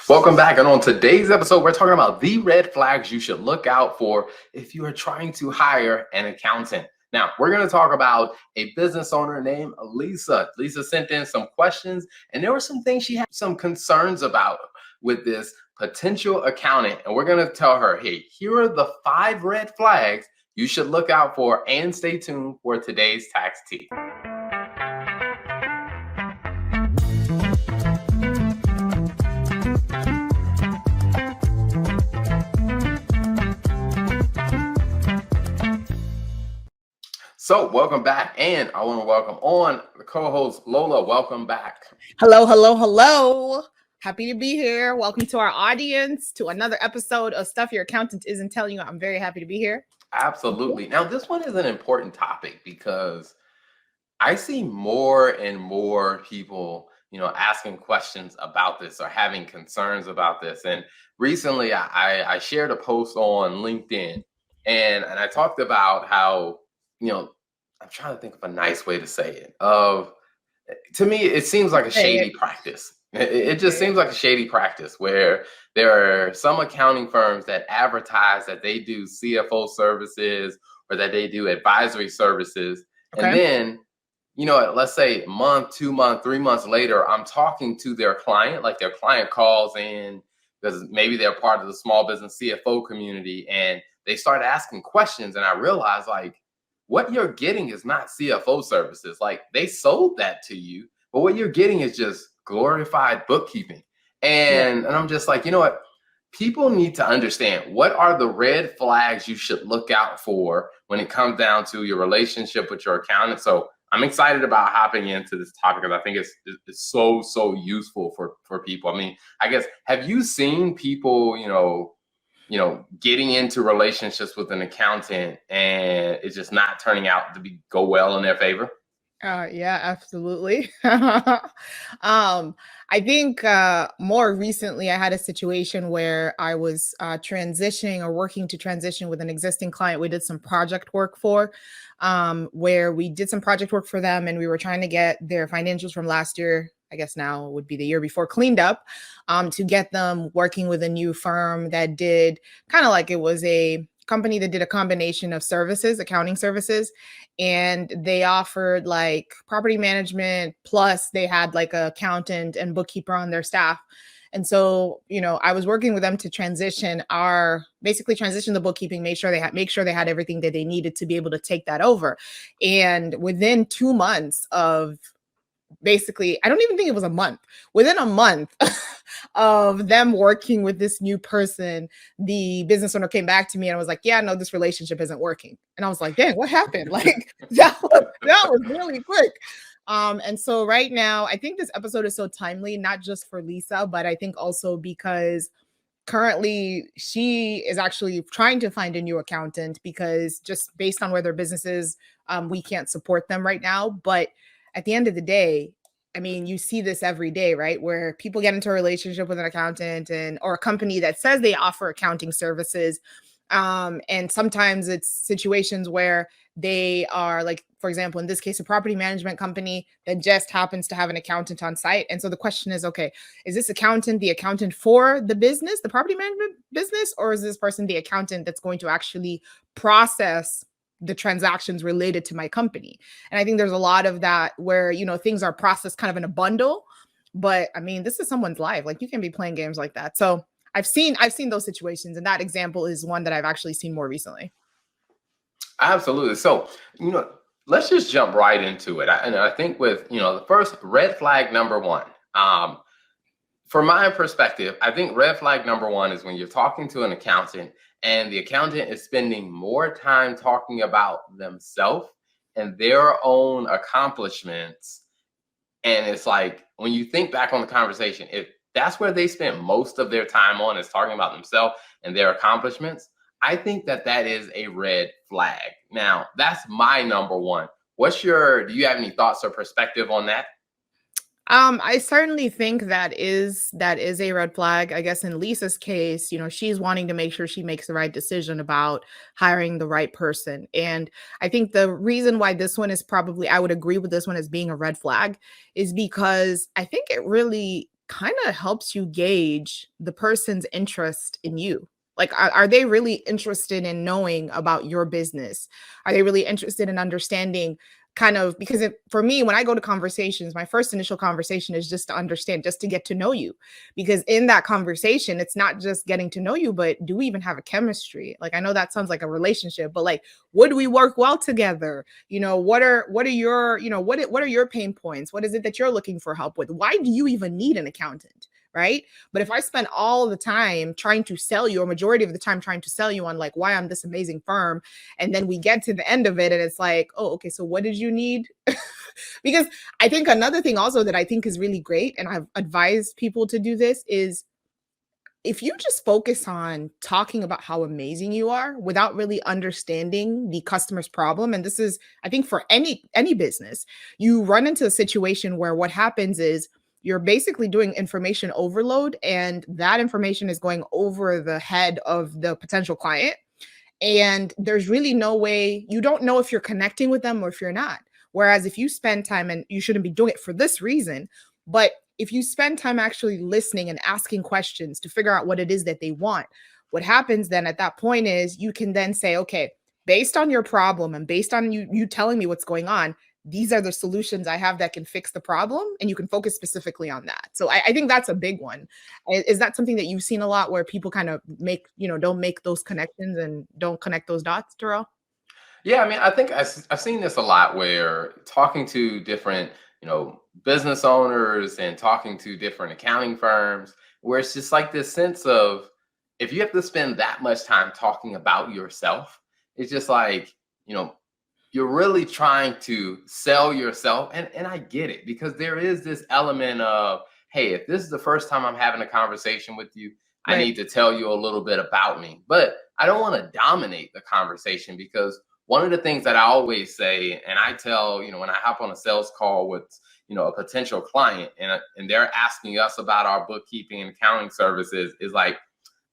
Welcome back. And on today's episode, we're talking about the red flags you should look out for if you are trying to hire an accountant. Now, we're going to talk about a business owner named Lisa. Lisa sent in some questions, and there were some things she had some concerns about with this potential accountant. And we're going to tell her, hey, here are the 5 red flags you should look out for, and stay tuned for today's tax tea. So, welcome back, and I want to welcome on the co-host Lola. Welcome back. Hello, hello, hello. Happy to be here. Welcome to our audience to another episode of Stuff Your Accountant Isn't Telling You. I'm very happy to be here. Absolutely. Now, this one is an important topic because I see more and more people, asking questions about this or having concerns about this. And recently, I shared a post on LinkedIn, and I talked about how, I'm trying to think of a nice way to say it. To me, it seems like a shady practice. It just seems like a shady practice where there are some accounting firms that advertise that they do CFO services or that they do advisory services. Okay. And then, let's say a month, 2 months, 3 months later, I'm talking to their client, like their client calls in because maybe they're part of the small business CFO community, and they start asking questions. And I realize, like, what you're getting is not CFO services. Like, they sold that to you, but what you're getting is just glorified bookkeeping. And I'm just like, you know what? People need to understand what are the red flags you should look out for when it comes down to your relationship with your accountant. So I'm excited about hopping into this topic because I think it's so useful for people. I mean, I guess, have you seen people, getting into relationships with an accountant and it's just not turning out to go well in their favor? Yeah, absolutely. I think more recently, I had a situation where I was transitioning or working to transition with an existing client. We did some project work for them, and we were trying to get their financials from last year. I guess now would be the year before, cleaned up, to get them working with a new firm that did kind of like, it was a company that did a combination of services, accounting services, and they offered like property management, plus they had like an accountant and bookkeeper on their staff. And so, I was working with them to transition the bookkeeping, make sure they had everything that they needed to be able to take that over. And within 2 months of, basically, I don't even think it was a month. Within a month of them working with this new person, the business owner came back to me and was like, yeah, no, this relationship isn't working. And I was like, dang, what happened? Like, that was really quick. And so right now, I think this episode is so timely, not just for Lisa, but I think also because currently she is actually trying to find a new accountant, because just based on where their business is, we can't support them right now. But at the end of the day, I mean, you see this every day, right? Where people get into a relationship with an accountant or a company that says they offer accounting services. And sometimes it's situations where they are, like, for example, in this case, a property management company that just happens to have an accountant on site. And so the question is, okay, is this accountant the accountant for the business, the property management business, or is this person the accountant that's going to actually process the transactions related to my company? And I think there's a lot of that where, things are processed kind of in a bundle. But I mean, this is someone's life. Like, you can't be playing games like that. So I've seen those situations, and that example is one that I've actually seen more recently. Absolutely. So, let's just jump right into it. And I think with, the first red flag number one, from my perspective, I think red flag number one is when you're talking to an accountant and the accountant is spending more time talking about themselves and their own accomplishments. And it's like, when you think back on the conversation, if that's where they spent most of their time on, is talking about themselves and their accomplishments, I think that is a red flag. Now, that's my number one. Do you have any thoughts or perspective on that? I certainly think that is a red flag. I guess in Lisa's case, she's wanting to make sure she makes the right decision about hiring the right person. And I think the reason why this one is probably, I would agree with this one as being a red flag, is because I think it really kind of helps you gauge the person's interest in you. Like, are they really interested in knowing about your business? Are they really interested in understanding kind of, because for me, when I go to conversations, my first initial conversation is just to understand, just to get to know you. Because in that conversation, it's not just getting to know you, but do we even have a chemistry? Like, I know that sounds like a relationship, but like, would we work well together? What are your, what are your pain points? What is it that you're looking for help with? Why do you even need an accountant? Right. But if I spend all the time trying to sell you, or majority of the time trying to sell you on like why I'm this amazing firm, and then we get to the end of it and it's like, oh, okay, so what did you need? Because I think another thing also that I think is really great, and I've advised people to do this, is if you just focus on talking about how amazing you are without really understanding the customer's problem, and this is, I think, for any business, you run into a situation where what happens is you're basically doing information overload, and that information is going over the head of the potential client, and there's really no way, you don't know if you're connecting with them or if you're not. Whereas if you spend time, and you shouldn't be doing it for this reason, but if you spend time actually listening and asking questions to figure out what it is that they want, what happens then at that point is you can then say, okay, based on your problem and based on you telling me what's going on, these are the solutions I have that can fix the problem, and you can focus specifically on that. So I think that's a big one. Is that something that you've seen a lot, where people kind of make, don't make those connections and don't connect those dots, Terrell? Yeah, I mean, I think I've seen this a lot where talking to different, business owners and talking to different accounting firms, where it's just like this sense of if you have to spend that much time talking about yourself, it's just like, you know, you're really trying to sell yourself. And I get it because there is this element of, hey, if this is the first time I'm having a conversation with you, I Right. need to tell you a little bit about me. But I don't want to dominate the conversation because one of the things that I always say, and I tell, when I hop on a sales call with, a potential client and they're asking us about our bookkeeping and accounting services, is like,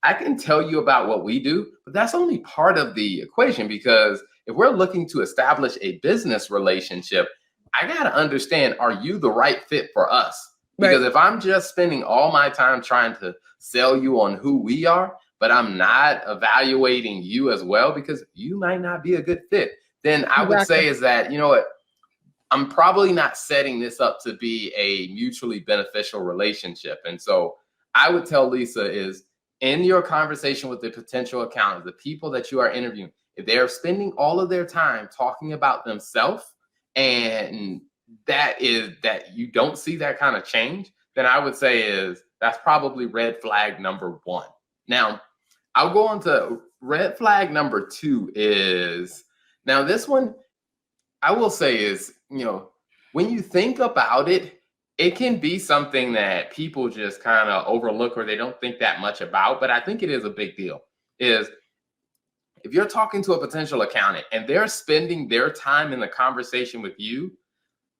I can tell you about what we do, but that's only part of the equation because if we're looking to establish a business relationship, I got to understand, are you the right fit for us? Right. Because if I'm just spending all my time trying to sell you on who we are, but I'm not evaluating you as well because you might not be a good fit, then I would Exactly. say is that, you know what, I'm probably not setting this up to be a mutually beneficial relationship. And so I would tell Lisa is in your conversation with the potential accountant, the people that you are interviewing, if they are spending all of their time talking about themselves and that you don't see that kind of change, then I would say is that's probably red flag number one. Now, I'll go on to red flag number two is now this one I will say is, when you think about it, it can be something that people just kind of overlook or they don't think that much about, but I think it is a big deal. Is if you're talking to a potential accountant and they're spending their time in the conversation with you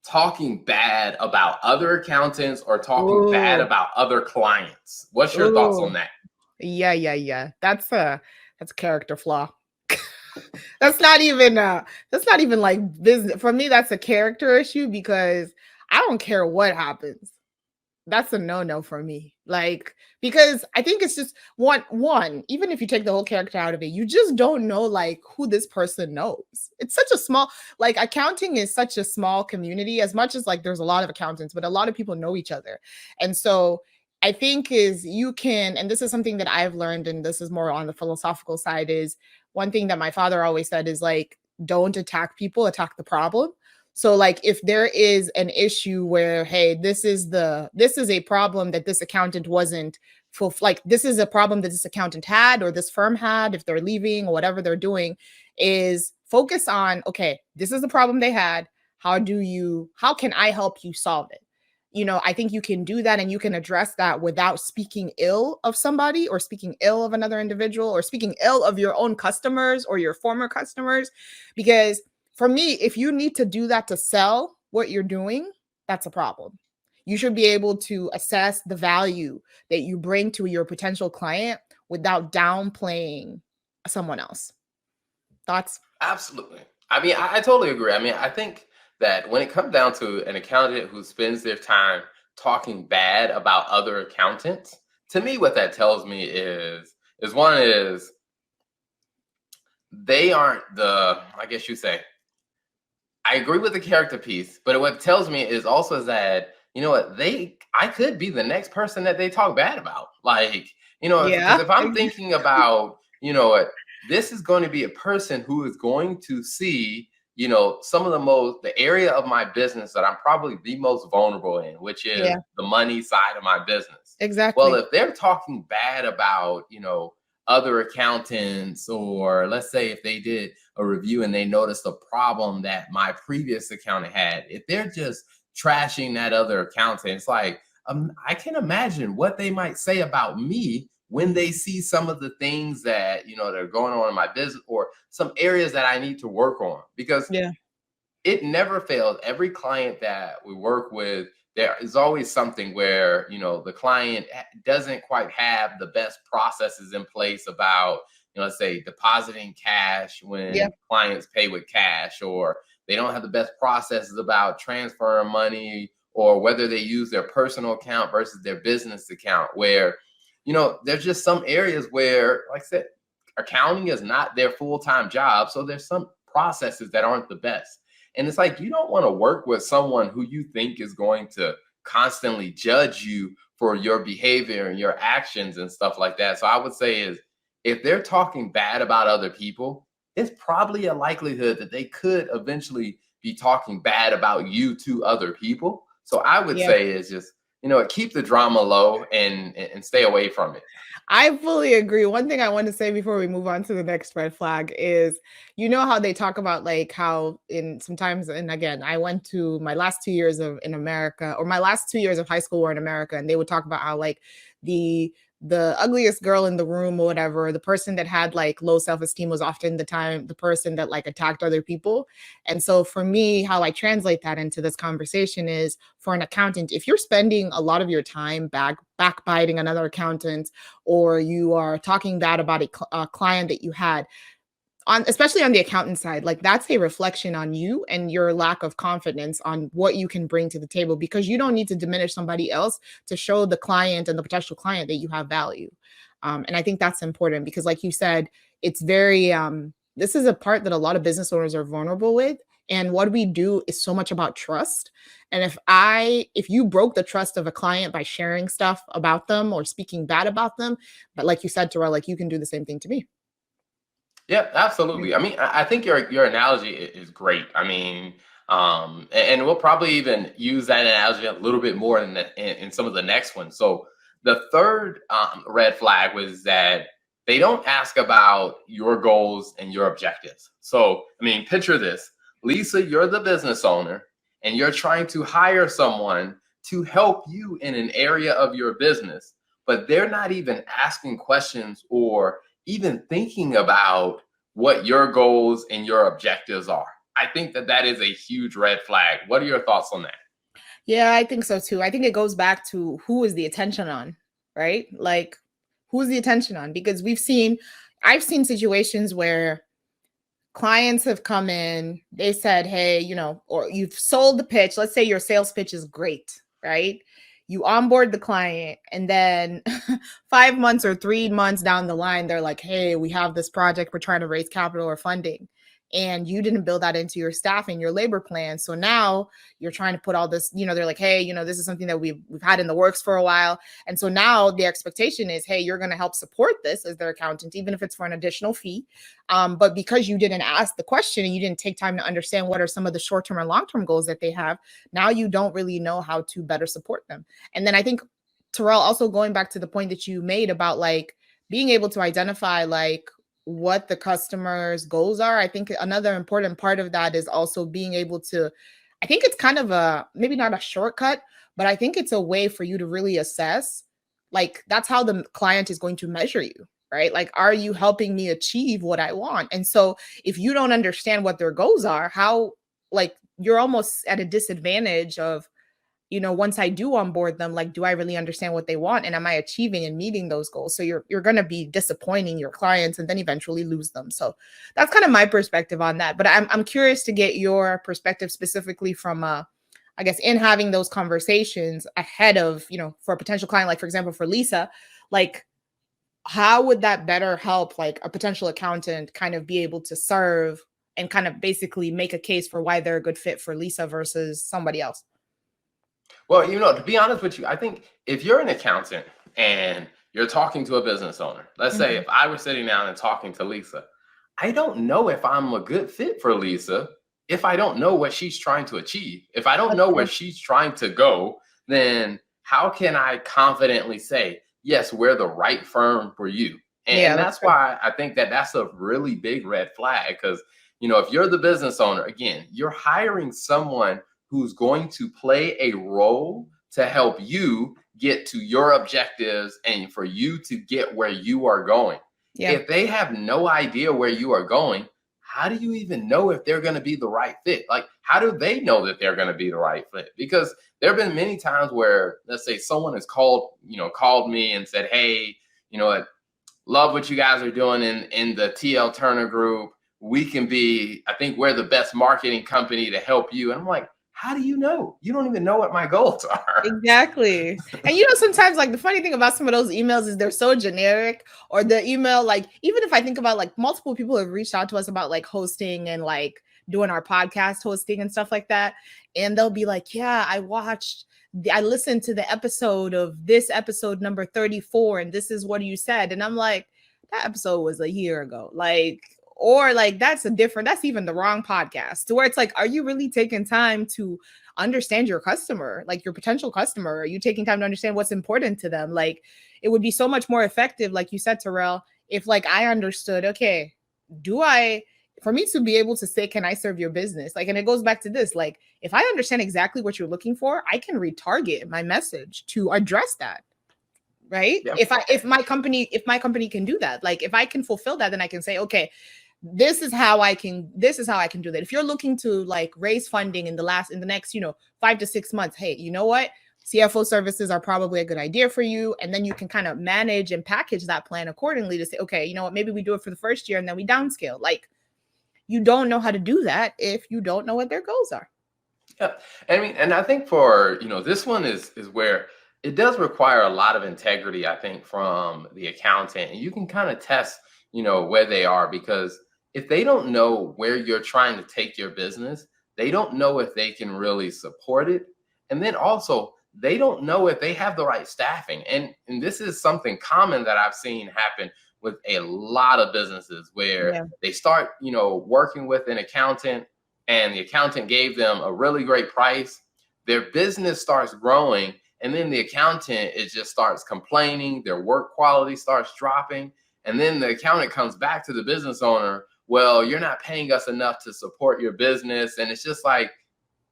talking bad about other accountants or talking bad Oh, about other clients. What's your thoughts oh, on that? yeah, yeah, yeah. That's a character flaw. That's not even like business. For me, that's a character issue because I don't care what happens. That's a no-no for me. Like, because I think it's just even if you take the whole character out of it, you just don't know like who this person knows. It's such a small, like, accounting is such a small community, as much as like there's a lot of accountants, but a lot of people know each other. And so I think is you can, and this is something that I've learned, and this is more on the philosophical side, is one thing that my father always said is like, don't attack people, attack the problem. So like if there is an issue where, hey, this is a problem that this accountant wasn't full, like this is a problem that this accountant had or this firm had, if they're leaving or whatever they're doing, is focus on, okay, this is the problem they had. How can I help you solve it? I think you can do that, and you can address that without speaking ill of somebody or speaking ill of another individual or speaking ill of your own customers or your former customers. Because for me, if you need to do that to sell what you're doing, that's a problem. You should be able to assess the value that you bring to your potential client without downplaying someone else. Thoughts? Absolutely. I mean, I totally agree. I mean, I think that when it comes down to an accountant who spends their time talking bad about other accountants, to me, what that tells me is one is they aren't the, I guess you say, I agree with the character piece, but what it tells me is also that, you know what, I could be the next person that they talk bad about. Like, you know, because Yeah. if I'm thinking about, you know what, this is going to be a person who is going to see, you know, some of the area of my business that I'm probably the most vulnerable in, which is Yeah, the money side of my business. Well, exactly. if they're talking bad about, you know, other accountants, or let's say if they did a review and they noticed a problem that my previous accountant had, if they're just trashing that other accountant, it's like, I can imagine what they might say about me when they see some of the things that, you know, that are going on in my business, or some areas that I need to work on. Because Yeah. it never fails. Every client that we work with, there is always something where, you know, the client doesn't quite have the best processes in place about, you know, let's say depositing cash Yeah. when clients pay with cash, or they don't have the best processes about transferring money, or whether they use their personal account versus their business account, where, you know, there's just some areas where, like I said, accounting is not their full-time job, so there's some processes that aren't the best. And it's like, you don't want to work with someone who you think is going to constantly judge you for your behavior and your actions and stuff like that. So I would say is, if they're talking bad about other people, it's probably a likelihood that they could eventually be talking bad about you to other people. So I would Yeah. say is just, you know, keep the drama low and stay away from it. I fully agree. One thing I want to say before we move on to the next red flag is, you know how they talk about like how in sometimes, and again, I went to my last 2 years of in America, or my last 2 years of high school were in America, and they would talk about how like the the ugliest girl in the room or whatever, the person that had like low self-esteem was often the person that like attacked other people. And so for me, how I translate that into this conversation is, for an accountant, if you're spending a lot of your time backbiting another accountant, or you are talking bad about a client that you had, on especially on the accountant side, like that's a reflection on you and your lack of confidence on what you can bring to the table, because you don't need to diminish somebody else to show the client and the potential client that you have value. And I think that's important because, like you said, it's very this is a part that a lot of business owners are vulnerable with. And what we do is so much about trust. And if you broke the trust of a client by sharing stuff about them or speaking bad about them, but like you said, Terrell, like you can do the same thing to me. Yeah, Yeah. absolutely. I mean, I think your analogy is great. I mean, and we'll probably even use that analogy a little bit more in some of the next ones. So the third red flag was that they don't ask about your goals and your objectives. So, I mean, picture this: Lisa, you're the business owner, and you're trying to hire someone to help you in an area of your business, but they're not even asking questions or even thinking about what your goals and your objectives are. I think that that is a huge red flag. What are your thoughts on that? Yeah, I think so too. I think it goes back to who is the attention on, right? Like, who's the attention on? Because I've seen situations where clients have come in, they said, hey, or you've sold the pitch. Let's say your sales pitch is great, right? You onboard the client, and then 5 months or 3 months down the line, they're like, hey, we have this project, we're trying to raise capital or funding. And you didn't build that into your staffing, your labor plan. So now you're trying to put all this, they're like, hey, this is something that we've had in the works for a while. And so now the expectation is, hey, you're going to help support this as their accountant, even if it's for an additional fee. But because you didn't ask the question and you didn't take time to understand what are some of the short-term and long-term goals that they have, now you don't really know how to better support them. And then I think, Terrell, also going back to the point that you made about like being able to identify like what the customer's goals are. I think another important part of that is also being able to, I think it's kind of maybe not a shortcut, but I think it's a way for you to really assess, like that's how the client is going to measure you, right? Like, are you helping me achieve what I want? And so if you don't understand what their goals are, how, like, you're almost at a disadvantage of, once I do onboard them, like, do I really understand what they want? And am I achieving and meeting those goals? So you're going to be disappointing your clients and then eventually lose them. So that's kind of my perspective on that. But I'm curious to get your perspective specifically from I guess in having those conversations ahead of, for a potential client, like for example, for Lisa, like how would that better help like a potential accountant kind of be able to serve and kind of basically make a case for why they're a good fit for Lisa versus somebody else? Well, to be honest with you, I think if you're an accountant and you're talking to a business owner, let's say Mhm. if I was sitting down and talking to Lisa, I don't know if I'm a good fit for Lisa if I don't know what she's trying to achieve. If I don't That's know where true. she's trying to go, then how can I confidently say, yes, we're the right firm for you? Yeah, And that's that's true. why I think that that's a really big red flag because, if you're the business owner, again, you're hiring someone who's going to play a role to help you get to your objectives and for you to get where you are going. Yeah. If they have no idea where you are going, how do you even know if they're going to be the right fit? Like, how do they know that they're going to be the right fit? Because there have been many times where, let's say, someone has called me and said, "Hey, what? Love what you guys are doing in the TL Turner Group. We can be. I think we're the best marketing company to help you." And I'm like, how do you know? You don't even know what my goals are. Exactly. And sometimes like the funny thing about some of those emails is they're so generic, or the email, like, even if I think about like multiple people have reached out to us about like hosting and like doing our podcast hosting and stuff like that. And they'll be like, yeah, I listened to the episode of this episode number 34, and this is what you said. And I'm like, that episode was a year ago. Like, or like that's even the wrong podcast. To where it's like, are you really taking time to understand your customer, like your potential customer? Are you taking time to understand what's important to them? Like, it would be so much more effective, like you said, Terrell, if like I understood, okay, do I, for me to be able to say, can I serve your business? Like, and it goes back to this, like, if I understand exactly what you're looking for, I can retarget my message to address that. Right. Yeah. If my company can do that, like if I can fulfill that, then I can say, okay, this is how I can do that. If you're looking to like raise funding in the next 5 to 6 months, hey, you know what, CFO services are probably a good idea for you. And then you can kind of manage and package that plan accordingly to say, okay, you know what, maybe we do it for the first year and then we downscale. Like, you don't know how to do that if you don't know what their goals are. Yeah. I mean, and I think for, this one is where it does require a lot of integrity, I think, from the accountant. And you can kind of test, where they are because if they don't know where you're trying to take your business, they don't know if they can really support it. And then also, they don't know if they have the right staffing. And this is something common that I've seen happen with a lot of businesses where Yeah. they start, working with an accountant and the accountant gave them a really great price. Their business starts growing, and then the accountant it just starts complaining. Their work quality starts dropping, and then the accountant comes back to the business owner. Well, you're not paying us enough to support your business, and it's just like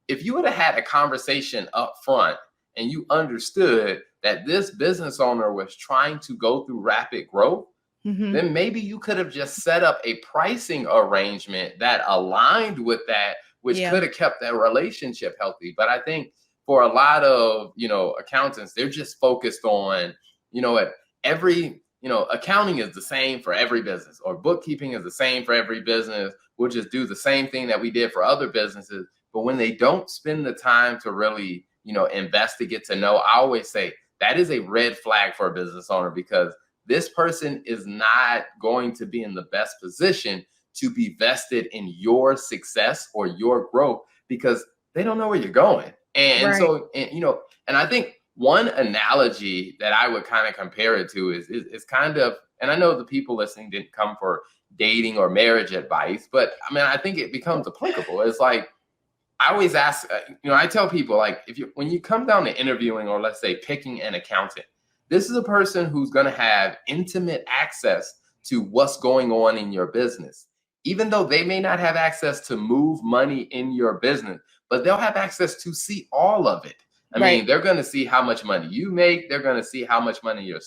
if you would have had a conversation up front and you understood that this business owner was trying to go through rapid growth, Mm-hmm. then maybe you could have just set up a pricing arrangement that aligned with that, which Yeah. could have kept that relationship healthy. But I think for a lot of, accountants, they're just focused on, at every, accounting is the same for every business or bookkeeping is the same for every business. We'll just do the same thing that we did for other businesses. But when they don't spend the time to really, invest to get to know, I always say that is a red flag for a business owner because this person is not going to be in the best position to be vested in your success or your growth because they don't know where you're going. And Right. so, and I think one analogy that I would kind of compare it to is kind of, and I know the people listening didn't come for dating or marriage advice, but I mean, I think it becomes applicable. It's like, I always ask, I tell people like, when you come down to interviewing or let's say picking an accountant, this is a person who's going to have intimate access to what's going on in your business. Even though they may not have access to move money in your business, but they'll have access to see all of it. I Right. mean, they're going to see how much money you make. They're going to see how much your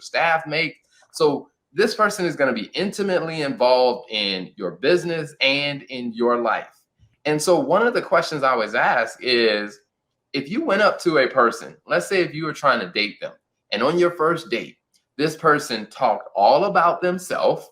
staff make. So this person is going to be intimately involved in your business and in your life. And so one of the questions I always ask is if you went up to a person, let's say if you were trying to date them, and on your first date, this person talked all about themselves,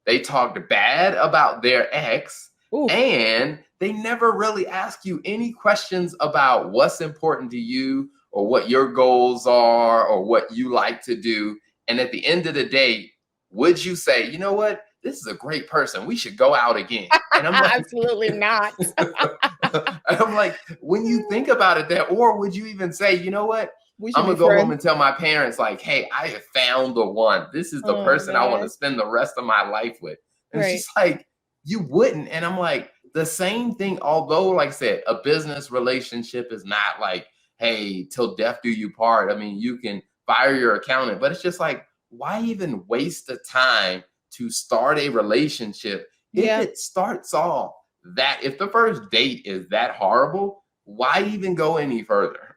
they talked bad about their ex, Oof. and they never really ask you any questions about what's important to you or what your goals are or what you like to do. And at the end of the day, would you say, you know what? This is a great person. We should go out again. And I'm like, Absolutely not. and I'm like, when you think about it that, or would you even say, you know what? We I'm should be gonna go home friends. and tell my parents, like, hey, I have found the one. This is the Oh person I want to gosh. spend the rest of my life with. And it's Right. just like, you wouldn't. And I'm like, the same thing, although, like I said, a business relationship is not like, hey, till death do you part. I mean, you can fire your accountant, but it's just like, why even waste the time to start a relationship if Yeah. it starts off that, if the first date is that horrible, why even go any further?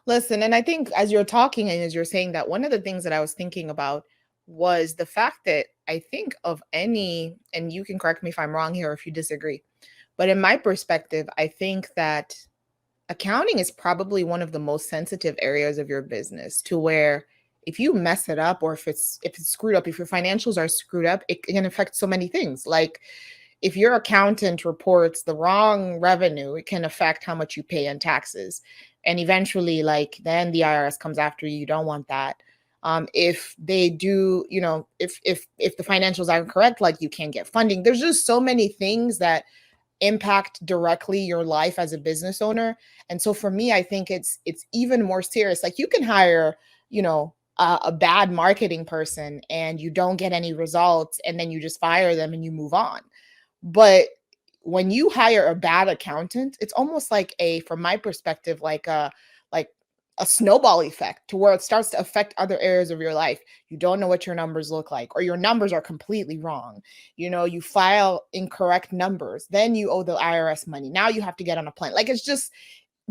Listen, and I think as you're talking and as you're saying that, one of the things that I was thinking about was the fact that I think of any, and you can correct me if I'm wrong here or if you disagree, but in my perspective, I think that accounting is probably one of the most sensitive areas of your business to where if you mess it up or if it's screwed up, if your financials are screwed up, it can affect so many things. Like if your accountant reports the wrong revenue, it can affect how much you pay in taxes. And eventually, like then the IRS comes after you. You don't want that. If they do, if the financials aren't correct, like you can't get funding. There's just so many things that impact directly your life as a business owner. And so for me, I think it's even more serious. Like you can hire, a bad marketing person and you don't get any results and then you just fire them and you move on. But when you hire a bad accountant, it's almost like from my perspective, like a snowball effect to where it starts to affect other areas of your life. You don't know what your numbers look like, or your numbers are completely wrong. You file incorrect numbers, then you owe the IRS money. Now you have to get on a plane. Like it's just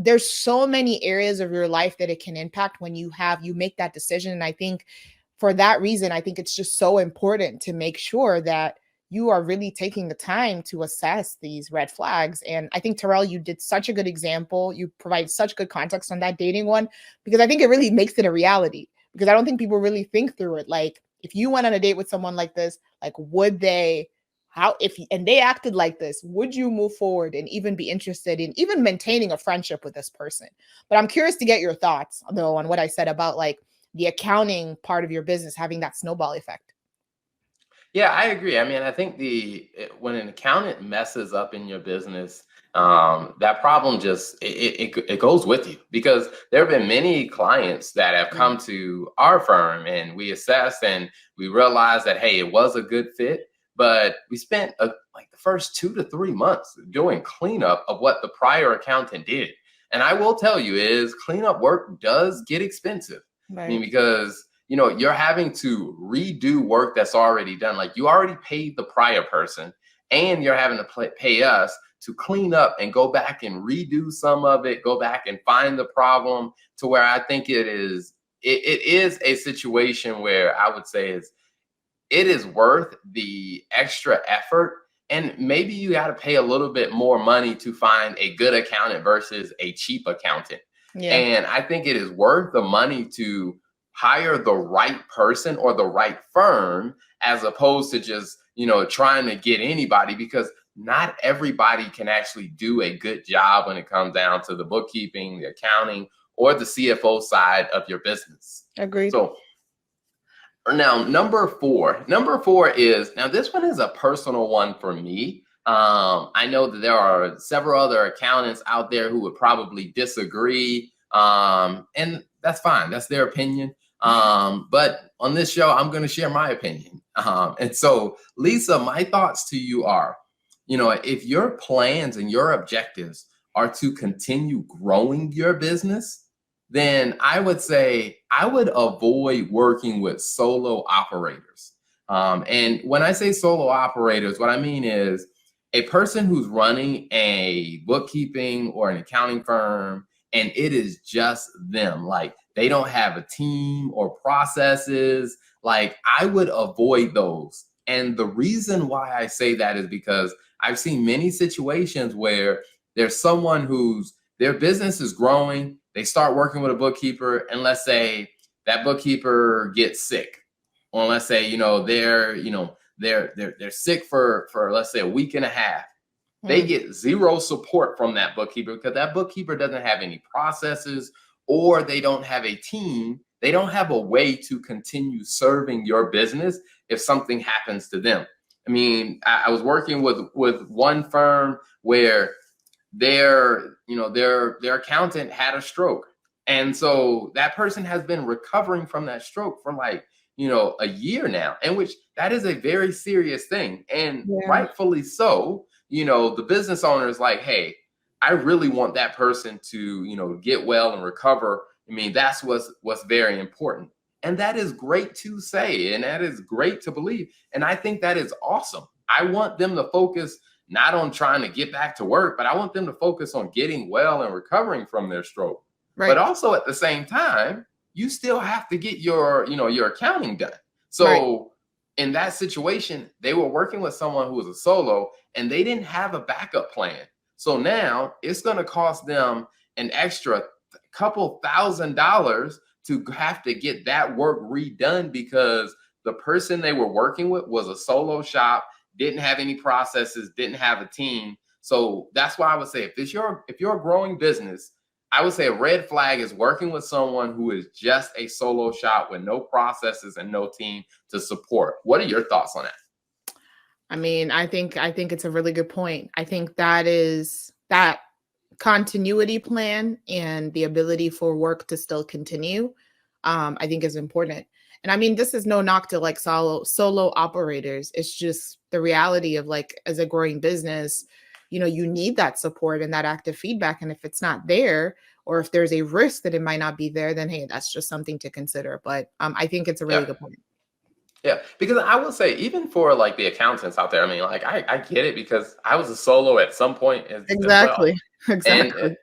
there's so many areas of your life that it can impact when you make that decision. And I think for that reason, I think it's just so important to make sure that you are really taking the time to assess these red flags. And I think, Terrell, you did such a good example. You provide such good context on that dating one, because I think it really makes it a reality. Because I don't think people really think through it. Like, if you went on a date with someone like this, like, would they, how, if, and they acted like this, would you move forward and even be interested in even maintaining a friendship with this person? But I'm curious to get your thoughts, though, on what I said about like the accounting part of your business having that snowball effect. Yeah, I agree. I mean, I think when an accountant messes up in your business, that problem just it goes with you, because there have been many clients that have Yeah. come to our firm and we assess and we realize that, hey, it was a good fit, but we spent like the first 2 to 3 months doing cleanup of what the prior accountant did. And I will tell you, is cleanup work does get expensive. I mean, Right. because you're having to redo work that's already done. Like you already paid the prior person, and you're having to pay us to clean up and go back and redo some of it, go back and find the problem, to where I think it is a situation where I would say it is worth the extra effort. And maybe you got to pay a little bit more money to find a good accountant versus a cheap accountant. Yeah. And I think it is worth the money to hire the right person or the right firm, as opposed to just, trying to get anybody, because not everybody can actually do a good job when it comes down to the bookkeeping, the accounting, or the CFO side of your business. Agreed. So now, number four is, now this one is a personal one for me. I know that there are several other accountants out there who would probably disagree, and that's fine. That's their opinion. But on this show, I'm going to share my opinion. And so, Lisa, my thoughts to you are, if your plans and your objectives are to continue growing your business, then I would say I would avoid working with solo operators. And when I say solo operators, what I mean is a person who's running a bookkeeping or an accounting firm, and it is just them. Like they don't have a team or processes. Like I would avoid those. And the reason why I say that is because I've seen many situations where there's someone whose their business is growing. They start working with a bookkeeper, and let's say that bookkeeper gets sick, or let's say they're sick for let's say a week and a half, They Mm, get zero support from that bookkeeper because that bookkeeper doesn't have any processes or they don't have a team. They don't have a way to continue serving your business if something happens to them. I mean, I was working with one firm where their accountant had a stroke, and so that person has been recovering from that stroke for like a year now, and which that is a very serious thing, and yeah. rightfully so. The business owner is like, hey, I really want that person to get well and recover. I mean, that's what's very important, and that is great to say, and that is great to believe, and I think that is awesome. I want them to focus not on trying to get back to work, but I want them to focus on getting well and recovering from their stroke. But Right. also at the same time, you still have to get your accounting done. Right. So in that situation, they were working with someone who was a solo and they didn't have a backup plan. So now it's going to cost them an extra couple $1,000s to have to get that work redone because the person they were working with was a solo shop, didn't have any processes, didn't have a team. So that's why I would say if you're a growing business, I would say a red flag is working with someone who is just a solo shop with no processes and no team to support. What are your thoughts on that? I mean, I think it's a really good point. I think that continuity plan and the ability for work to still continue, I think is important. And I mean, this is no knock to like solo operators. It's just the reality of like as a growing business, you need that support and that active feedback. And if it's not there, or if there's a risk that it might not be there, then hey, that's just something to consider. But I think it's a really Yeah. good point. Yeah, because I will say, even for like the accountants out there, I mean, like I get it because I was a solo at some point as well. Exactly. And Exactly.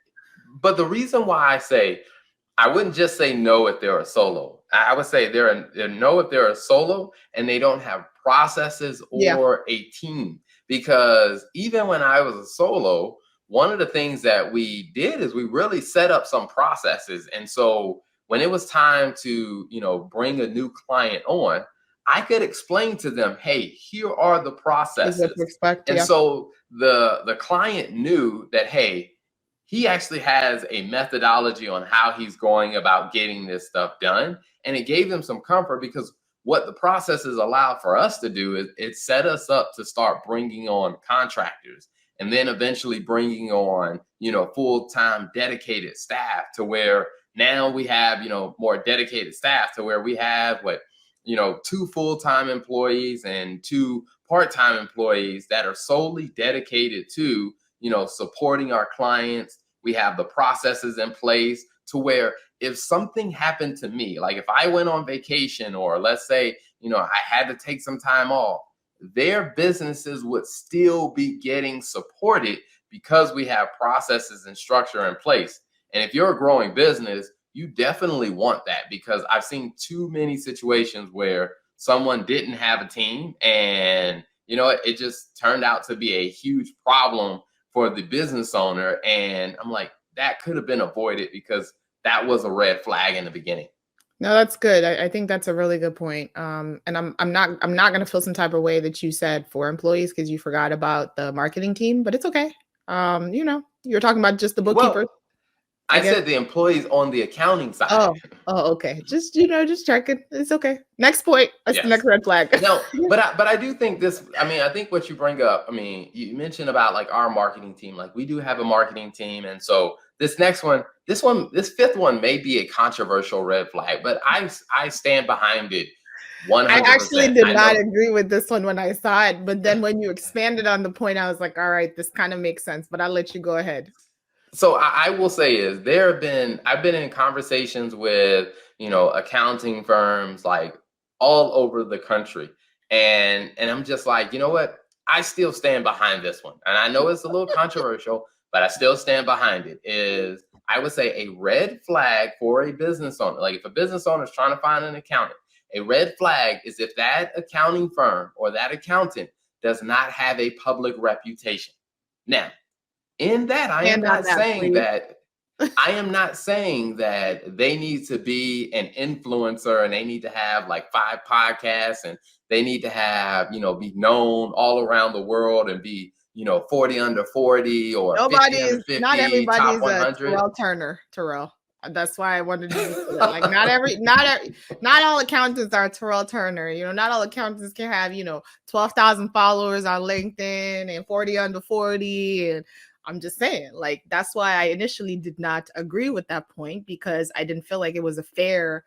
but the reason why I say I wouldn't just say no if they're a solo. I would say they're no if they're a solo and they don't have processes Yeah. or a team. Because even when I was a solo, one of the things that we did is we really set up some processes. And so when it was time to, bring a new client on, I could explain to them, hey, here are the Is what to processes. expect. And Yeah. so the client knew that, hey, he actually has a methodology on how he's going about getting this stuff done. And it gave them some comfort because what the processes allowed for us to do is it set us up to start bringing on contractors and then eventually bringing on, full-time dedicated staff to where now we have, more dedicated staff to where we have two full-time employees and two part-time employees that are solely dedicated to supporting our clients. We have the processes in place to where if something happened to me, like if I went on vacation or let's say, I had to take some time off, their businesses would still be getting supported because we have processes and structure in place. And if you're a growing business, you definitely want that because I've seen too many situations where someone didn't have a team and it just turned out to be a huge problem for the business owner. And I'm like, that could have been avoided because that was a red flag in the beginning. No, that's good. I think that's a really good point. And I'm not gonna feel some type of way that you said for employees because you forgot about the marketing team, but it's okay. You're talking about just the bookkeeper, Well, I I guess. said the employees on the accounting side. Oh, oh, okay. Just checking. It's okay. Next point. That's the next Yes. red flag. No, but I do think this. I mean, I think what you bring up. I mean, you mentioned about like our marketing team. Like we do have a marketing team, and so this fifth one may be a controversial red flag, but I stand behind it I actually 100%. did I not know. agree with this one when I saw it, but then when you expanded on the point, I was like, all right, this kind of makes sense, but I'll let you go ahead. So I will say is I've been in conversations with accounting firms like all over the country, and I'm just like, you know what, I still stand behind this one, and I know it's a little controversial, but I still stand behind it. Is I would say a red flag for a business owner. Like if a business owner is trying to find an accountant, a red flag is if that accounting firm or that accountant does not have a public reputation. Now in that, And on that, please. I am not saying that they need to be an influencer and they need to have like 5 podcasts and they need to have, be known all around the world and be, 40 under 40 or 50 under Not 50, everybody top is a 100. Terrell Turner, Terrell. That's why I wanted you to say that. Like not all accountants are Terrell Turner. Not all accountants can have, 12,000 followers on LinkedIn and 40 under 40. And I'm just saying, like, that's why I initially did not agree with that point, because I didn't feel like it was a fair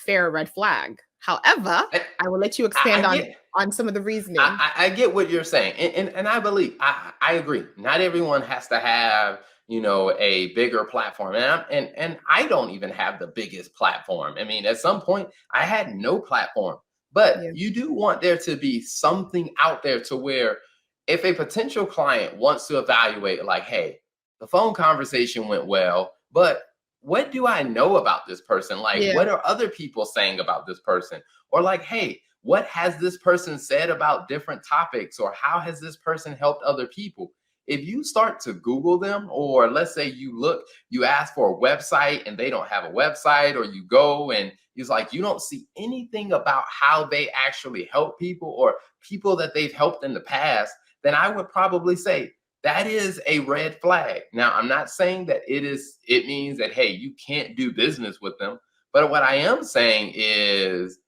red flag. However, I will let you expand on some of the reasoning. I get what you're saying. And I believe, I agree. Not everyone has to have, a bigger platform. And I don't even have the biggest platform. I mean, at some point I had no platform, but you do want there to be something out there to where if a potential client wants to evaluate, like, hey, the phone conversation went well, but what do I know about this person? Like, what are other people saying about this person? Or like, hey, what has this person said about different topics? Or how has this person helped other people? If you start to Google them, or let's say you ask for a website and they don't have a website, or you go and it's like, you don't see anything about how they actually help people or people that they've helped in the past, then I would probably say that is a red flag. Now, I'm not saying that it means that, hey, you can't do business with them. But what I am saying is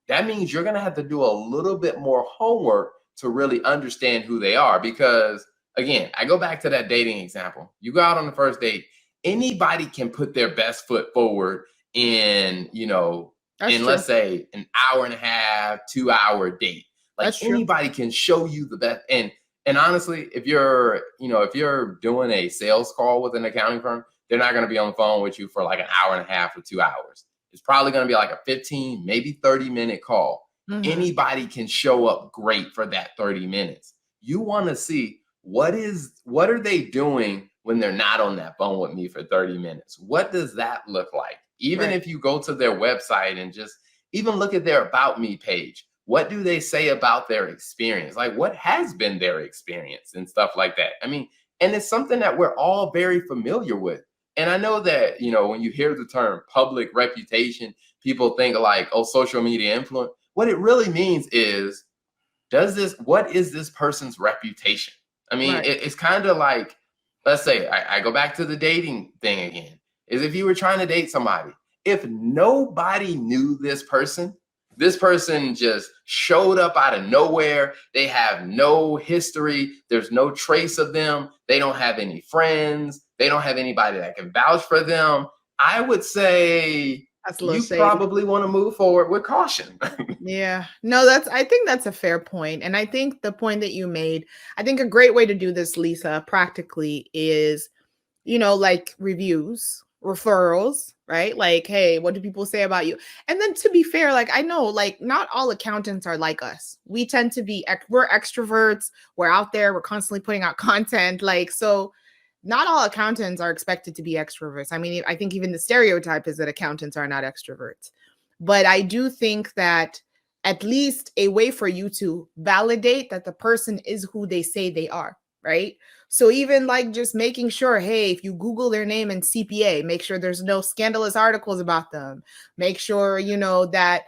that means you're going to have to do a little bit more homework to really understand who they are. Because again, I go back to that dating example. You go out on the first date, anybody can put their best foot forward in, let's say an hour and a half, 2-hour date. Like, anybody can show you the best. And honestly, if you're doing a sales call with an accounting firm, they're not going to be on the phone with you for like an hour and a half or 2 hours. It's probably going to be like a 15, maybe 30-minute call. Mm-hmm. Anybody can show up great for that 30 minutes. You want to see what are they doing when they're not on that phone with me for 30 minutes? What does that look like? Even if you go to their website and just even look at their About Me page, what do they say about their experience? Like, what has been their experience and stuff like that? I mean, and it's something that we're all very familiar with. And I know that, when you hear the term public reputation, people think like, oh, social media influence. What it really means is, what is this person's reputation? I mean, it's kind of like, let's say I go back to the dating thing again, is if you were trying to date somebody, if nobody knew this person just showed up out of nowhere, they have no history, there's no trace of them, they don't have any friends, they don't have anybody that can vouch for them, I would say you probably want to move forward with caution. Yeah, no, I think that's a fair point. And I think the point that you made, I think a great way to do this, Lisa, practically is, like reviews, referrals, right? Like, hey, what do people say about you? And then to be fair, like, I know, like, not all accountants are like us. We tend to we're extroverts. We're out there. We're constantly putting out content. Like, so not all accountants are expected to be extroverts. I mean, I think even the stereotype is that accountants are not extroverts. But I do think that at least a way for you to validate that the person is who they say they are, right? So even like just making sure, hey, if you Google their name in CPA, make sure there's no scandalous articles about them. Make sure, that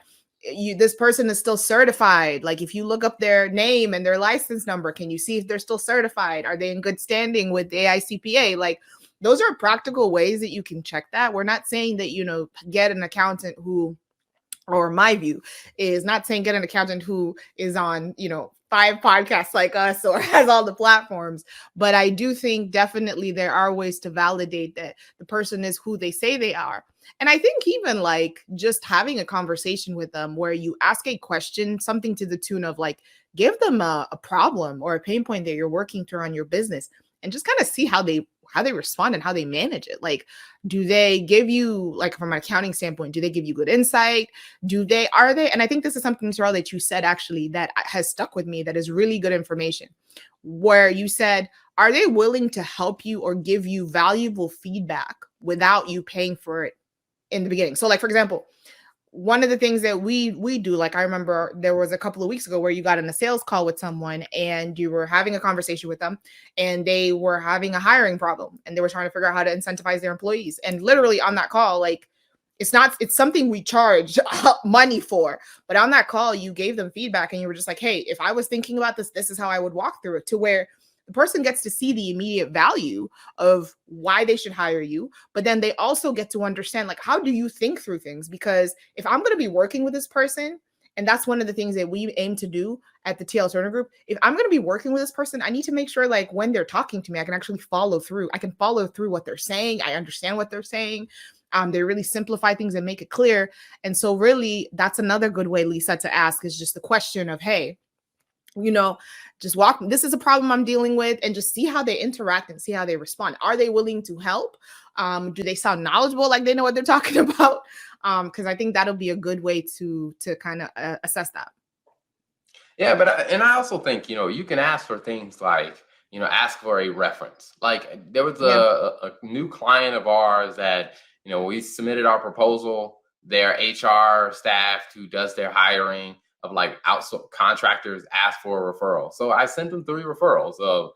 this person is still certified. Like, if you look up their name and their license number, can you see if they're still certified? Are they in good standing with AICPA? Like, those are practical ways that you can check that. We're not saying that, get an accountant who, or my view is not saying get an accountant who is on, 5 podcasts like us or has all the platforms. But I do think definitely there are ways to validate that the person is who they say they are. And I think even like just having a conversation with them where you ask a question, something to the tune of like, give them a problem or a pain point that you're working through on your business, and just kind of see how they respond and how they manage it. Like, do they give you, like, from an accounting standpoint, do they give you good insight? And I think this is something, Terrell, that you said actually that has stuck with me, that is really good information, where you said, are they willing to help you or give you valuable feedback without you paying for it in the beginning? So like, for example, one of the things that we do, like, I remember there was a couple of weeks ago where you got in a sales call with someone and you were having a conversation with them and they were having a hiring problem and they were trying to figure out how to incentivize their employees. And literally on that call, like, it's something we charge money for, but on that call, you gave them feedback and you were just like, hey, if I was thinking about this, this is how I would walk through it, to where the person gets to see the immediate value of why they should hire you, but then they also get to understand, like, how do you think through things? Because if I'm going to be working with this person, and that's one of the things that we aim to do at the TL Turner Group. If I'm going to be working with this person, I need to make sure, like, when they're talking to me, I can actually follow through. I can follow through what they're saying. I understand what they're saying. They really simplify things and make it clear. And so really, that's another good way, Lisa, to ask is just the question of, hey, just walk. This is a problem I'm dealing with, and just see how they interact and see how they respond. Are they willing to help? Do they sound knowledgeable, like they know what they're talking about? Because I think that'll be a good way to kind of assess that. Yeah, but I also think you can ask for things like ask for a reference. Like there was Yeah. a new client of ours that we submitted our proposal. Their HR staff who does their hiring of like outsourced contractors asked for a referral. So I sent them 3 referrals of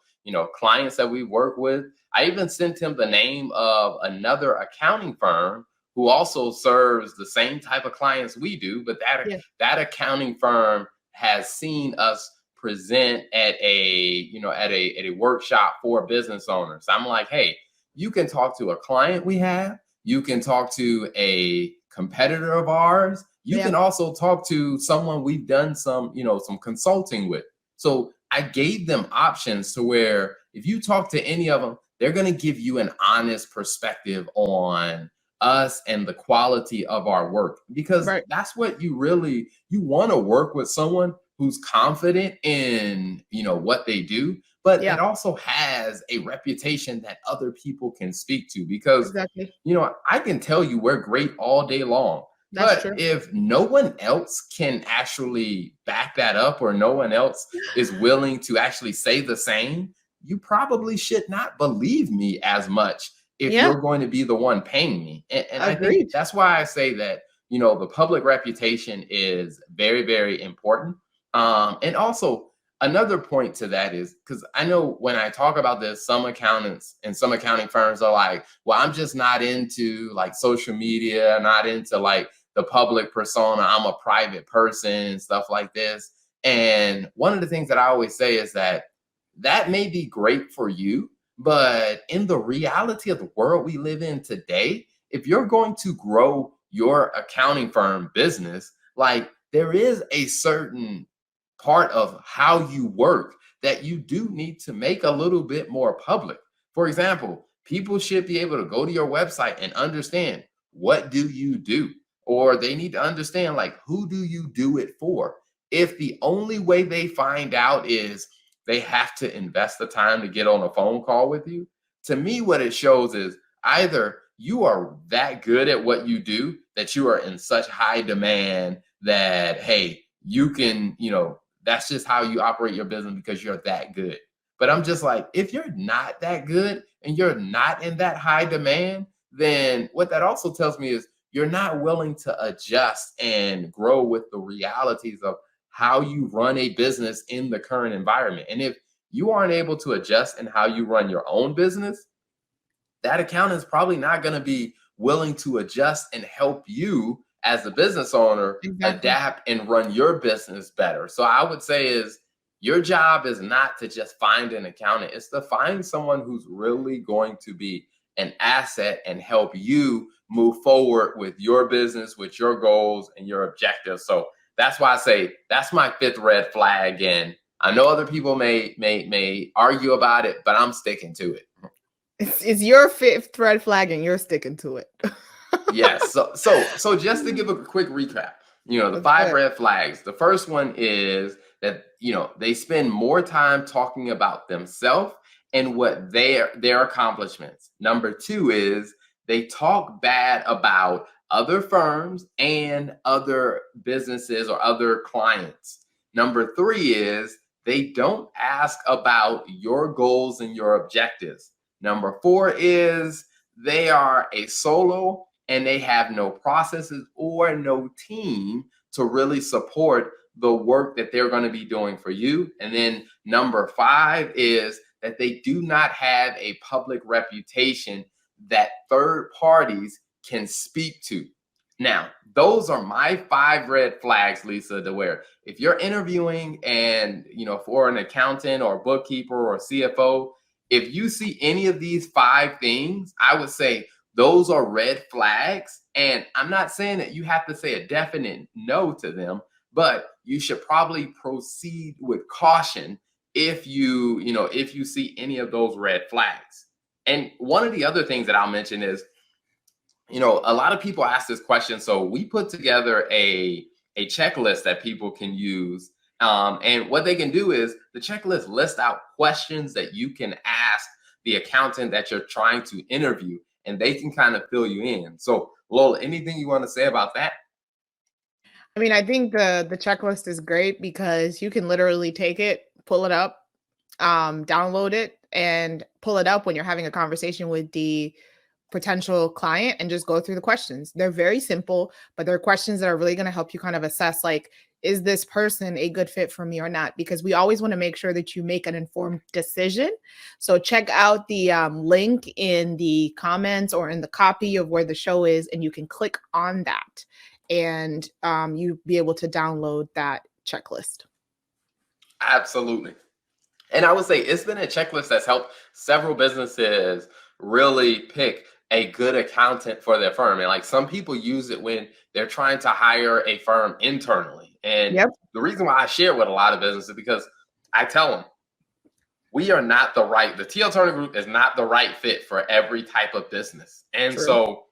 clients that we work with. I even sent him the name of another accounting firm who also serves the same type of clients we do, but that accounting firm has seen us present at a workshop for business owners. I'm like, hey, you can talk to a client we have, you can talk to a competitor of ours, you can also talk to someone we've done some consulting with. So I gave them options to where if you talk to any of them, they're going to give you an honest perspective on us and the quality of our work, because that's what you want to work with someone who's confident in what they do, but it also has a reputation that other people can speak to, because I can tell you we're great all day long. But if no one else can actually back that up, or no one else is willing to actually say the same, you probably should not believe me as much if you're going to be the one paying me. And I think that's why I say that, the public reputation is very, very important. And also another point to that is, because I know when I talk about this, some accountants and some accounting firms are like, well, I'm just not into like social media, not into like the public persona. I'm a private person and stuff like this. And one of the things that I always say is that may be great for you, but in the reality of the world we live in today, if you're going to grow your accounting firm business, like there is a certain part of how you work that you do need to make a little bit more public. For example, people should be able to go to your website and understand, what do you do? Or they need to understand, like, who do you do it for? If the only way they find out is they have to invest the time to get on a phone call with you, to me, what it shows is either you are that good at what you do that you are in such high demand that, hey, you can, that's just how you operate your business because you're that good. But I'm just like, if you're not that good and you're not in that high demand, then what that also tells me is you're not willing to adjust and grow with the realities of how you run a business in the current environment. And if you aren't able to adjust in how you run your own business, that accountant is probably not going to be willing to adjust and help you as a business owner adapt and run your business better. So I would say is your job is not to just find an accountant. It's to find someone who's really going to be an asset and help you move forward with your business, with your goals and your objectives. So that's why I say that's my 5th red flag. And I know other people may argue about it, but I'm sticking to it. It's your 5th red flag and you're sticking to it. Yes. So just to give a quick recap, the 5 red flags. The first one is that, they spend more time talking about themselves and what their accomplishments. Number 2 is they talk bad about other firms and other businesses or other clients. Number 3 is they don't ask about your goals and your objectives. Number 4 is they are a solo and they have no processes or no team to really support the work that they're going to be doing for you. And then number 5 is that they do not have a public reputation that third parties can speak to. Now, those are my 5 red flags, Lisa, to where if you're interviewing and, for an accountant or bookkeeper or CFO, if you see any of these 5 things, I would say those are red flags. And I'm not saying that you have to say a definite no to them, but you should probably proceed with caution if you see any of those red flags. And one of the other things that I'll mention is, a lot of people ask this question. So we put together a checklist that people can use. And what they can do is the checklist lists out questions that you can ask the accountant that you're trying to interview, and they can kind of fill you in. So, Lola, anything you want to say about that? I mean, I think the checklist is great because you can literally take it, pull it up, download it, and pull it up when you're having a conversation with the potential client and just go through the questions. They're very simple, but they're questions that are really going to help you kind of assess, like, is this person a good fit for me or not? Because we always want to make sure that you make an informed decision. So check out the link in the comments or in the copy of where the show is, and you can click on that and you be able to download that checklist. Absolutely. And I would say it's been a checklist that's helped several businesses really pick a good accountant for their firm. And like some people use it when they're trying to hire a firm internally. And Yep. the reason why I share with a lot of businesses because I tell them we are not the TL Turner Group is not the right fit for every type of business. And True. so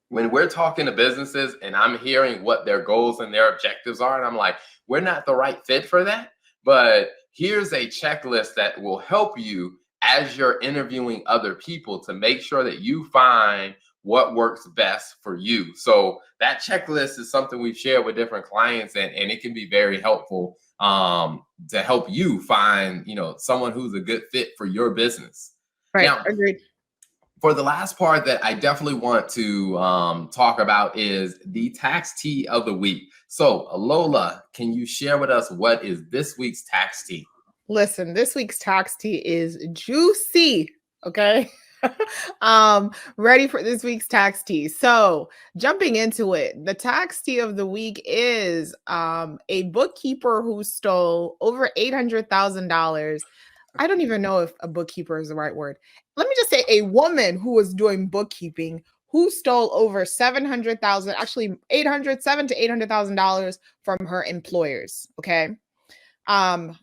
when we're talking to businesses and I'm hearing what their goals and their objectives are, and I'm like, we're not the right fit for that. But here's a checklist that will help you as you're interviewing other people to make sure that you find what works best for you. So that checklist is something we've shared with different clients, and it can be very helpful to help you find, someone who's a good fit for your business. Right. Now, Agreed. for the last part that I definitely want to talk about is the tax tea of the week. So, Lola, can you share with us what is this week's tax tea? Listen, this week's tax tea is juicy. Okay. Ready for this week's tax tea. So, jumping into it, the tax tea of the week is a bookkeeper who stole over $800,000. I don't even know if a bookkeeper is the right word. Let me just say a woman who was doing bookkeeping who stole over 700,000, actually 807 to $800,000 from her employers. Okay.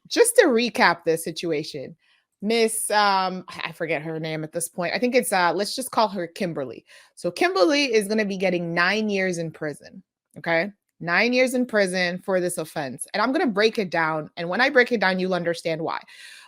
Just to recap this situation, Miss I forget her name at this point. I think it's let's just call her Kimberly. So Kimberly is going to be getting 9 years in prison. Okay. 9 years in prison for this offense. And I'm going to break it down. And when I break it down, you'll understand why.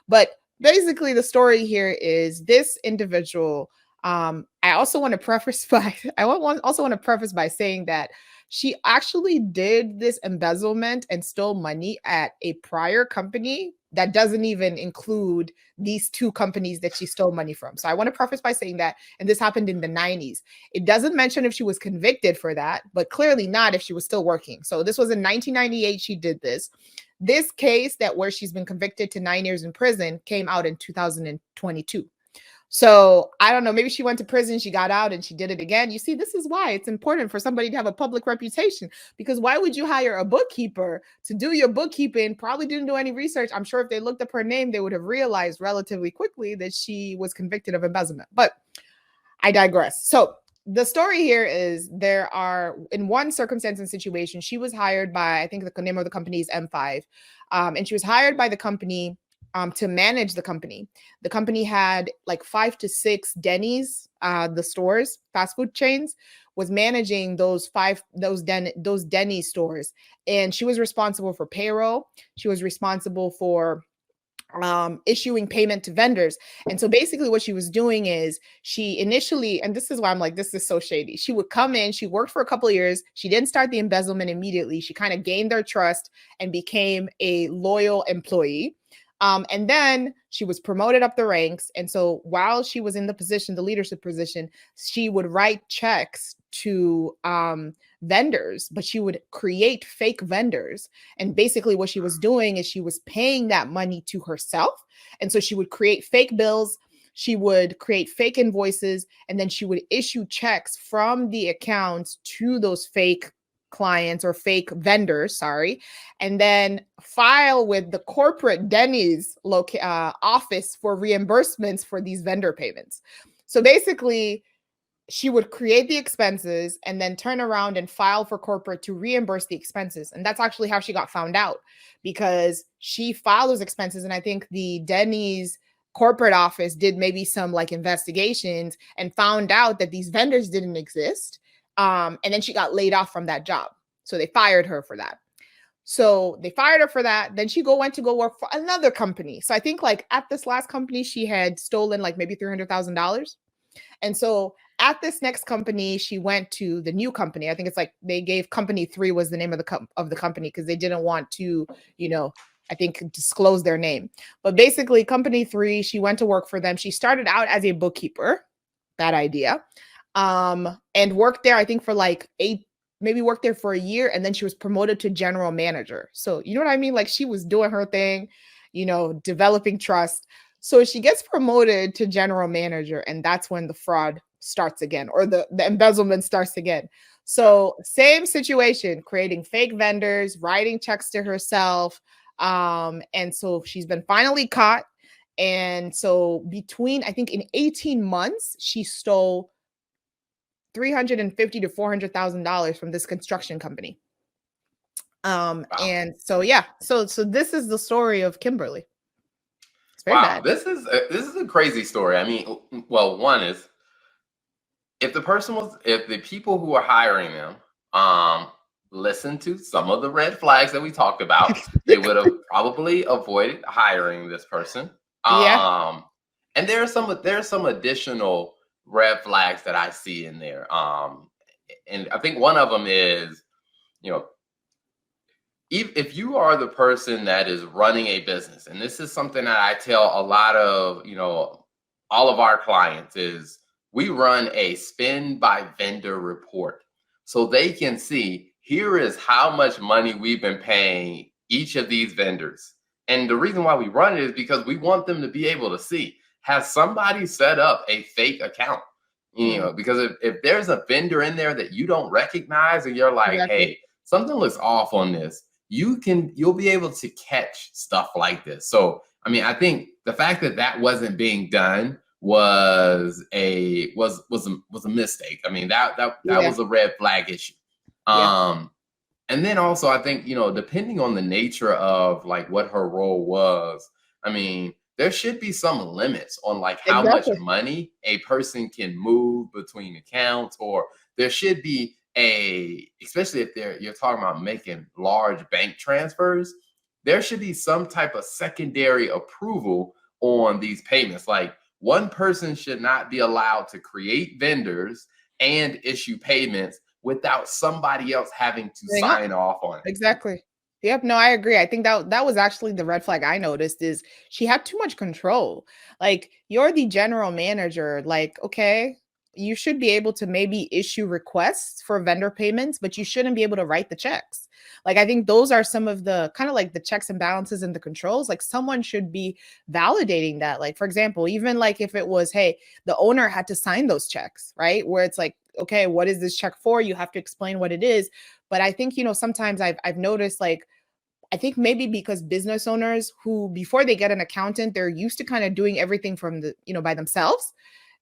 But basically, the story here is this individual. I also want to preface by saying that she actually did this embezzlement and stole money at a prior company that doesn't even include these 2 companies that she stole money from. So I want to preface by saying that, and this happened in the 90s. It doesn't mention if she was convicted for that, but clearly not if she was still working. So this was in 1998 she did this. This case where she's been convicted to 9 years in prison came out in 2022. So I don't know, maybe she went to prison, she got out and she did it again. You see, this is why it's important for somebody to have a public reputation, because why would you hire a bookkeeper to do your bookkeeping? Probably didn't do any research. I'm sure if they looked up her name, they would have realized relatively quickly that she was convicted of embezzlement. But I digress. So the story here is there are, in one circumstance and situation, she was hired by, I think the name of the company is M5. And she was hired by the company to manage the company. The company had like 5 to 6 Denny's, the stores, fast food chains, was managing those Denny's stores. And she was responsible for payroll. She was responsible for issuing payment to vendors. And so basically what she was doing is she initially, and this is why I'm like, this is so shady. She would come in, she worked for a couple of years. She didn't start the embezzlement immediately. She kind of gained their trust and became a loyal employee. And then she was promoted up the ranks. And so while she was in the leadership position, she would write checks to vendors, but she would create fake vendors. And basically what she was doing is she was paying that money to herself. And so she would create fake bills. she would create fake invoices, and then she would issue checks from the accounts to those fake clients or fake vendors, sorry, and then file with the corporate Denny's office for reimbursements for these vendor payments. So basically, she would create the expenses and then turn around and file for corporate to reimburse the expenses. And that's actually how she got found out, because she filed those expenses. And I think the Denny's corporate office did maybe some like investigations and found out that these vendors didn't exist. And then she got laid off from that job. So they fired her for that. So they fired her for that. Then she went to go work for another company. So I think like at this last company, she had stolen like maybe $300,000. And so at this next company, she went to the new company. I think it's like they gave company 3 was the name of the company because they didn't want to, I think disclose their name. But basically, company 3, she went to work for them. She started out as a bookkeeper, bad idea, and worked there, I think, for like maybe worked there for a year, and then she was promoted to general manager. So you know what I mean? Like she was doing her thing, developing trust. So she gets promoted to general manager, and that's when the fraud starts again, or the embezzlement starts again. So same situation, creating fake vendors, writing checks to herself. And so she's been finally caught. And so I think in 18 months, she stole $350,000 to $400,000 from this construction company. Wow. And so, yeah, so this is the story of Kimberly. It's very bad. This is a crazy story. I mean, well, one is if the people who are hiring them, listen to some of the red flags that we talked about, they would have probably avoided hiring this person. Yeah. And there's some additional red flags that I see in there. And I think one of them is, if you are the person that is running a business, and this is something that I tell a lot of, all of our clients, is we run a spend by vendor report so they can see, here is how much money we've been paying each of these vendors. And the reason why we run it is because we want them to be able to see, has somebody set up a fake account? Because if there's a vendor in there that you don't recognize and you're like, exactly, hey, something looks off on this, you'll be able to catch stuff like this. So, I mean, I think the fact that wasn't being done was a mistake. I mean, that was a red flag issue. And then also, I think, depending on the nature of like what her role was, I mean, there should be some limits on like how much money a person can move between accounts, or there should be especially if you're talking about making large bank transfers, there should be some type of secondary approval on these payments. Like one person should not be allowed to create vendors and issue payments without somebody else having to sign off on it. Exactly. Yep. No, I agree. I think that was actually the red flag I noticed, is she had too much control. Like, you're the general manager. Like, okay, you should be able to maybe issue requests for vendor payments, but you shouldn't be able to write the checks. Like, I think those are some of the kind of like the checks and balances and the controls. Like, someone should be validating that. Like, for example, even like if it was, hey, the owner had to sign those checks, right? Where it's like, okay, what is this check for? You have to explain what it is. But I think, sometimes I've noticed, like, I think maybe because business owners who, before they get an accountant, they're used to kind of doing everything from by themselves,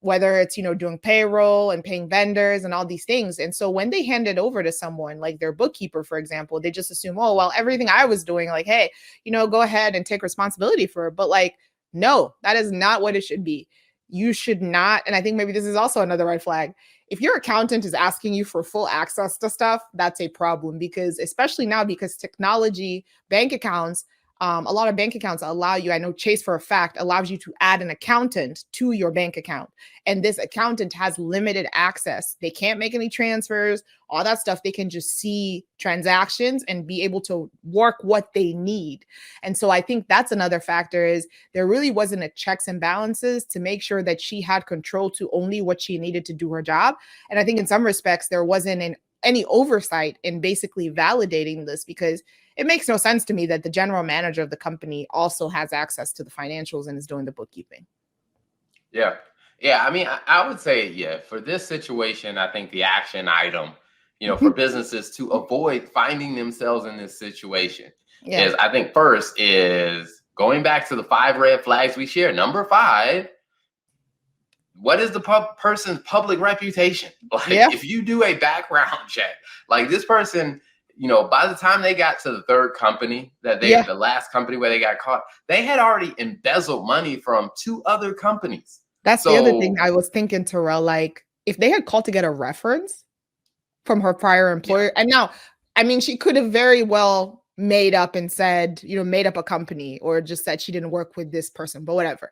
whether it's, doing payroll and paying vendors and all these things. And so when they hand it over to someone like their bookkeeper, for example, they just assume, oh, well, everything I was doing, like, hey, go ahead and take responsibility for it. But like, no, that is not what it should be. You should not. And I think maybe this is also another red flag. If your accountant is asking you for full access to stuff, that's a problem, because especially now, because technology, bank accounts, a lot of bank accounts allow you, I know Chase for a fact allows you to add an accountant to your bank account. And this accountant has limited access. They can't make any transfers, all that stuff. They can just see transactions and be able to work what they need. And so I think that's another factor, is there really wasn't a checks and balances to make sure that she had control to only what she needed to do her job. And I think in some respects, there wasn't any oversight in basically validating this, because it makes no sense to me that the general manager of the company also has access to the financials and is doing the bookkeeping. Yeah. Yeah. I mean, I would say, yeah, for this situation, I think the action item, for businesses to avoid finding themselves in this situation Yeah. is, I think, first is going back to the 5 red flags we shared. Number 5, what is the person's public reputation? Like, Yeah. if you do a background check, like this person, by the time they got to the third company Yeah. the last company where they got caught, they had already embezzled money from 2 other companies. That's the other thing So, I was thinking, Terrell. Like, if they had called to get a reference from her prior yeah, employer, and now, I mean, she could have very well made up and said, made up a company or just said she didn't work with this person, but whatever.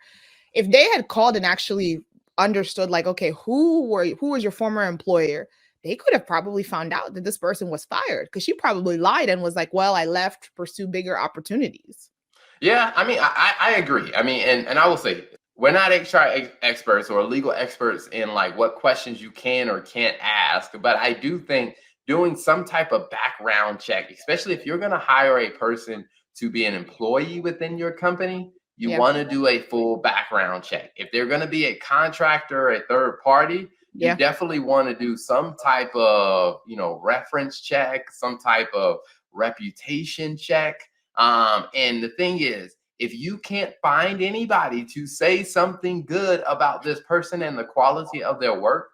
If they had called and actually understood, like, okay, who was your former employer, they could have probably found out that this person was fired because she probably lied and was like, well, I left to pursue bigger opportunities. yeah. I mean, I agree. I mean, and I will say, we're not HR experts or legal experts in like what questions you can or can't ask, but I do think doing some type of background check, especially if you're going to hire a person to be an employee within your company, you Yeah. want to do a full background check. If they're going to be a contractor, a third party, you Yeah. definitely want to do some type of, reference check, some type of reputation check. And the thing is, if you can't find anybody to say something good about this person and the quality of their work,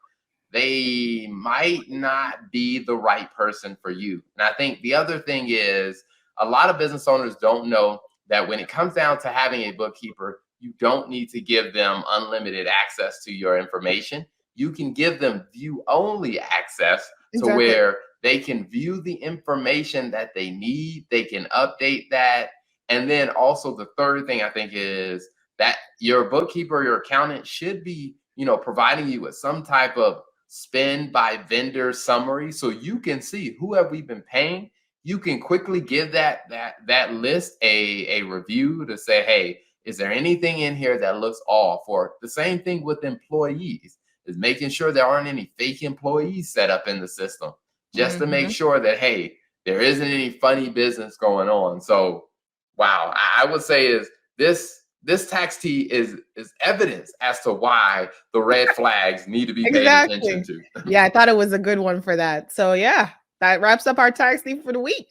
they might not be the right person for you. And I think the other thing is, a lot of business owners don't know that when it comes down to having a bookkeeper, you don't need to give them unlimited access to your information. You can give them view only access to Exactly. where they can view the information that they need, they can update that. And then also, the third thing I think is that your bookkeeper, your accountant should be, providing you with some type of spend by vendor summary so you can see who have we been paying. You can quickly give that list a review to say, hey, is there anything in here that looks off? Or the same thing with employees, is making sure there aren't any fake employees set up in the system, just to make Mhm. sure that, hey, there isn't any funny business going on. So, wow, I would say is this tax tea is evidence as to why the red flags need to be paid attention Exactly. to. Yeah, I thought it was a good one for that. So yeah, that wraps up our tax theme for the week.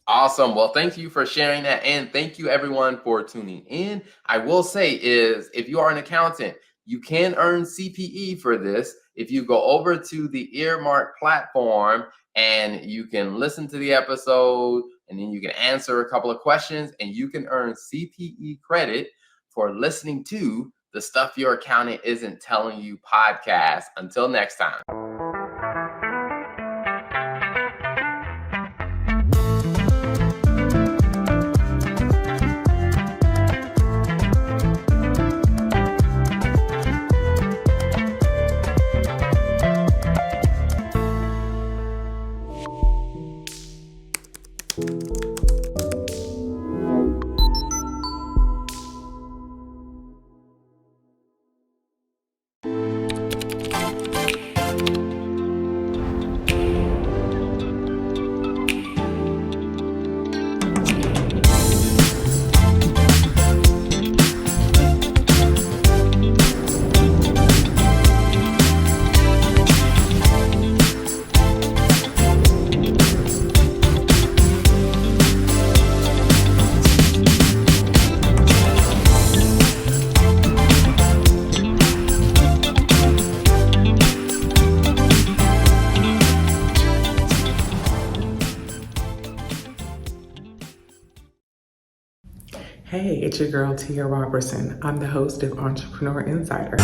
Awesome. Well, thank you for sharing that. And thank you everyone for tuning in. I will say is, if you are an accountant, you can earn CPE for this. If you go over to the Earmark platform and you can listen to the episode and then you can answer a couple of questions and you can earn CPE credit for listening to the Stuff Your Accountant Isn't Telling You podcast. Until next time. Hey, it's your girl Tia Robertson. I'm the host of Entrepreneur Insider.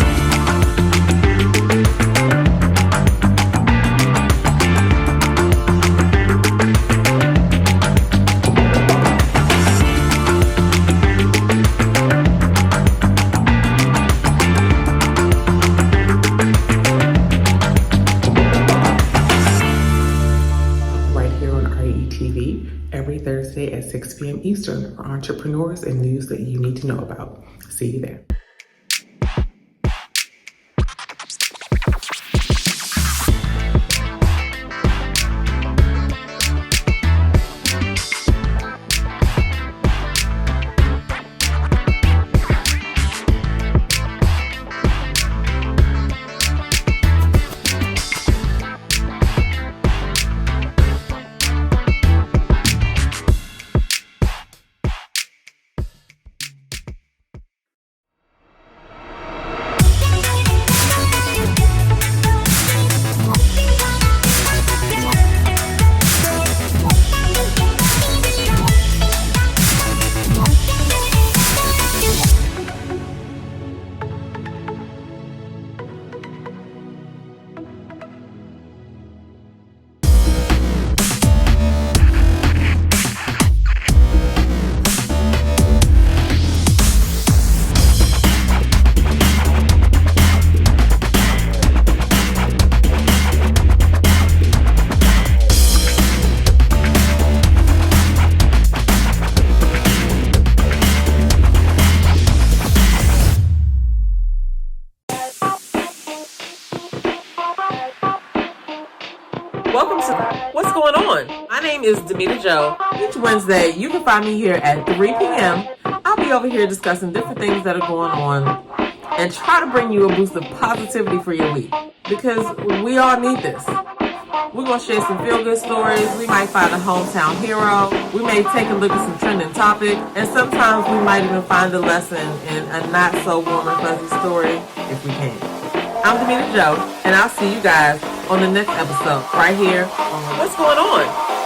Right here on RETV every Thursday at 6 p.m. Eastern for entrepreneurs and news that you need to know about. See you there. name is Demita Joe. Each Wednesday, you can find me here at 3 p.m. I'll be over here discussing different things that are going on and try to bring you a boost of positivity for your week, because we all need this. We're going to share some feel-good stories. We might find a hometown hero. We may take a look at some trending topic. And sometimes we might even find a lesson in a not-so-warm and fuzzy story if we can. I'm Demita Joe, and I'll see you guys on the next episode right here on What's Going On?